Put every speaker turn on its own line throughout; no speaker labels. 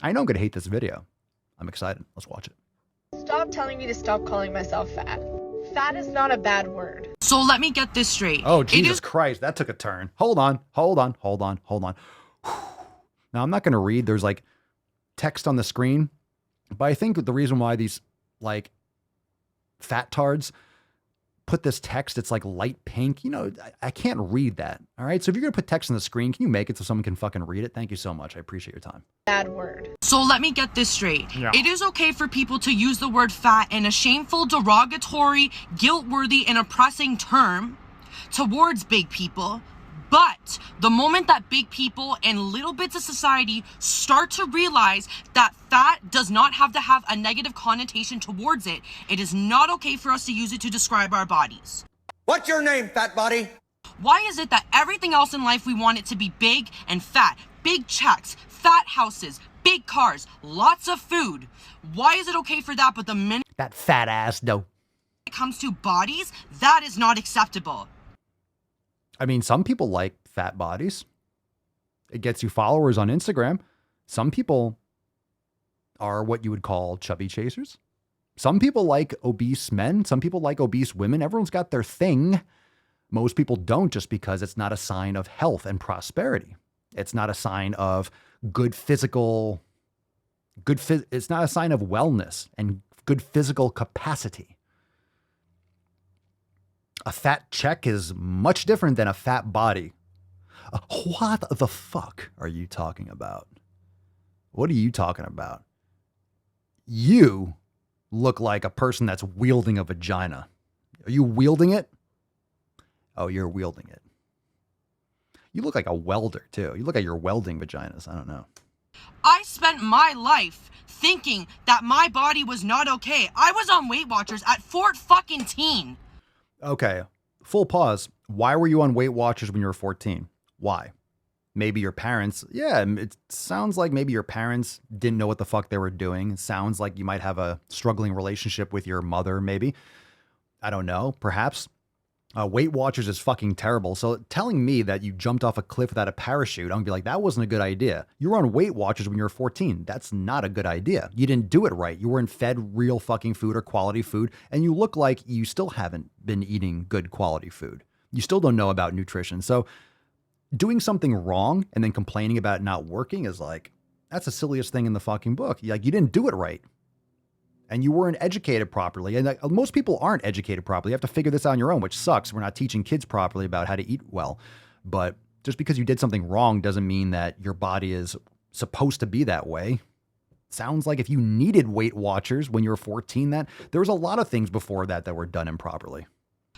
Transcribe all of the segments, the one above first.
I know I'm going to hate this video. I'm excited. Let's watch it.
Stop telling me to stop calling myself fat. Fat is not a bad word.
So let me get this straight.
Oh, Jesus Christ. That took a turn. Hold on. Now, I'm not going to read. There's like text on the screen. But I think the reason why these like fat tards put this text, it's like light pink. You know, I can't read that. All right. So if you're going to put text on the screen, can you make it so someone can fucking read it? Thank you so much. I appreciate your time.
Bad word.
So let me get this straight.
Yeah.
It is okay for people to use the word fat in a shameful, derogatory, guilt-worthy, and oppressing term towards big people. But the moment that big people and little bits of society start to realize that fat does not have to have a negative connotation towards it, it is not okay for us to use it to describe our bodies.
What's your name, fat body?
Why is it that everything else in life we want it to be big and fat? Big checks, fat houses, big cars, lots of food. Why is it okay for that, but the minute
That fat ass, though.
it comes to bodies, that is not acceptable?
I mean, some people like fat bodies. It gets you followers on Instagram. Some people are what you would call chubby chasers. Some people like obese men. Some people like obese women. Everyone's got their thing. Most people don't, just because it's not a sign of health and prosperity. It's not a sign of it's not a sign of wellness and good physical capacity. A fat check is much different than a fat body. What the fuck are you talking about? What are you talking about? You look like a person that's wielding a vagina. Are you wielding it? Oh, you're wielding it. You look like a welder, too. You look like you're welding vaginas. I don't know.
I spent my life thinking that my body was not okay. I was on Weight Watchers at Fort fucking teen.
Okay, full pause. Why were you on Weight Watchers when you were 14? Why? Maybe your parents, it sounds like maybe your parents didn't know what the fuck they were doing. It sounds like you might have a struggling relationship with your mother, maybe. I don't know, perhaps. Weight Watchers is fucking terrible. So telling me that you jumped off a cliff without a parachute, I'm gonna be like, that wasn't a good idea. You were on Weight Watchers when you were 14. That's not a good idea. You didn't do it right. You weren't fed real fucking food or quality food. And you look like you still haven't been eating good quality food. You still don't know about nutrition. So doing something wrong and then complaining about it not working is like, that's the silliest thing in the fucking book. Like, you didn't do it right. And you weren't educated properly. And most people aren't educated properly. You have to figure this out on your own, which sucks. We're not teaching kids properly about how to eat well. But just because you did something wrong doesn't mean that your body is supposed to be that way. Sounds like if you needed Weight Watchers when you were 14, that there was a lot of things before that were done improperly.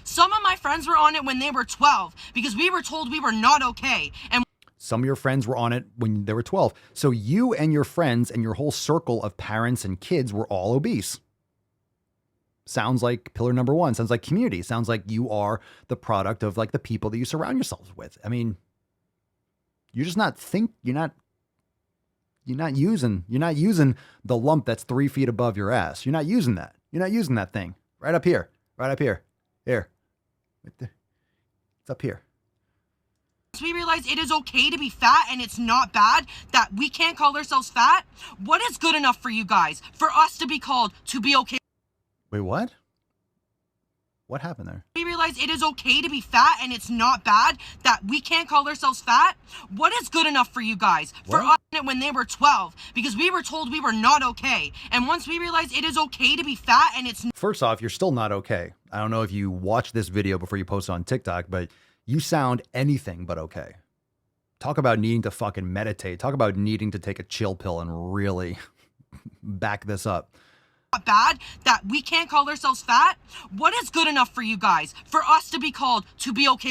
Some of my friends were on it when they were 12 because we were told we were not okay. And
some of your friends were on it when they were 12. So you and your friends and your whole circle of parents and kids were all obese. Sounds like pillar number one. Sounds like community. Sounds like you are the product of like the people that you surround yourselves with. I mean, you're just not you're not using the lump that's 3 feet above your ass. You're not using that. You're not using that thing right up here. Here. It's up here.
we realize it is okay to be fat and it's not bad, that we can't call ourselves fat, what is good enough for you guys? For us to be called to be okay?
Wait, what? What happened there?
We realize it is okay to be fat and it's not bad, that we can't call ourselves fat. What is good enough for you guys?
What?
For us when they were 12, because we were told we were not okay. And once we realized it is okay to be fat and it's...
First off, you're still not okay. I don't know if you watched this video before you post it on TikTok, but you sound anything but okay. Talk about needing to fucking meditate. Talk about needing to take a chill pill and really back this up.
Not bad, that we can't call ourselves fat. What is good enough for you guys? For us to be called to be okay?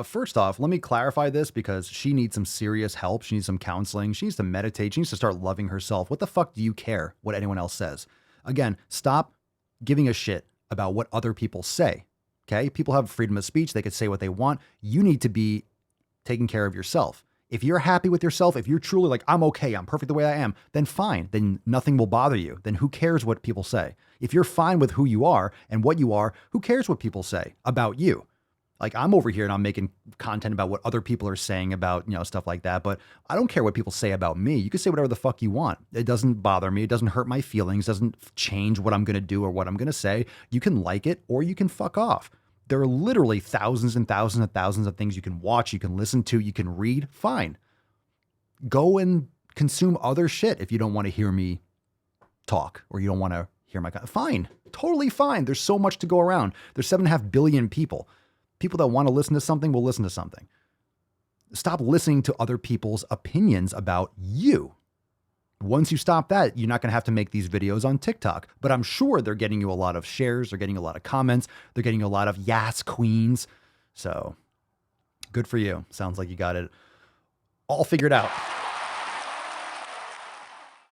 First off, let me clarify this because she needs some serious help. She needs some counseling. She needs to meditate. She needs to start loving herself. What the fuck do you care what anyone else says? Again, stop giving a shit about what other people say. Okay? People have freedom of speech. They could say what they want. You need to be taking care of yourself. If you're happy with yourself, if you're truly like, I'm okay, I'm perfect the way I am, then fine. Then nothing will bother you. Then who cares what people say? If you're fine with who you are and what you are, who cares what people say about you? Like I'm over here and I'm making content about what other people are saying about, stuff like that. But I don't care what people say about me. You can say whatever the fuck you want. It doesn't bother me. It doesn't hurt my feelings. It doesn't change what I'm going to do or what I'm going to say. You can like it or you can fuck off. There are literally thousands and thousands and thousands of things you can watch, you can listen to, you can read. Fine. Go and consume other shit if you don't want to hear me talk or you don't want to hear my... Fine. Totally fine. There's so much to go around. There's 7.5 billion people. People that want to listen to something will listen to something. Stop listening to other people's opinions about you. Once you stop that, you're not going to have to make these videos on TikTok. But I'm sure they're getting you a lot of shares. They're getting a lot of comments. They're getting a lot of yes queens. So good for you. Sounds like you got it all figured out.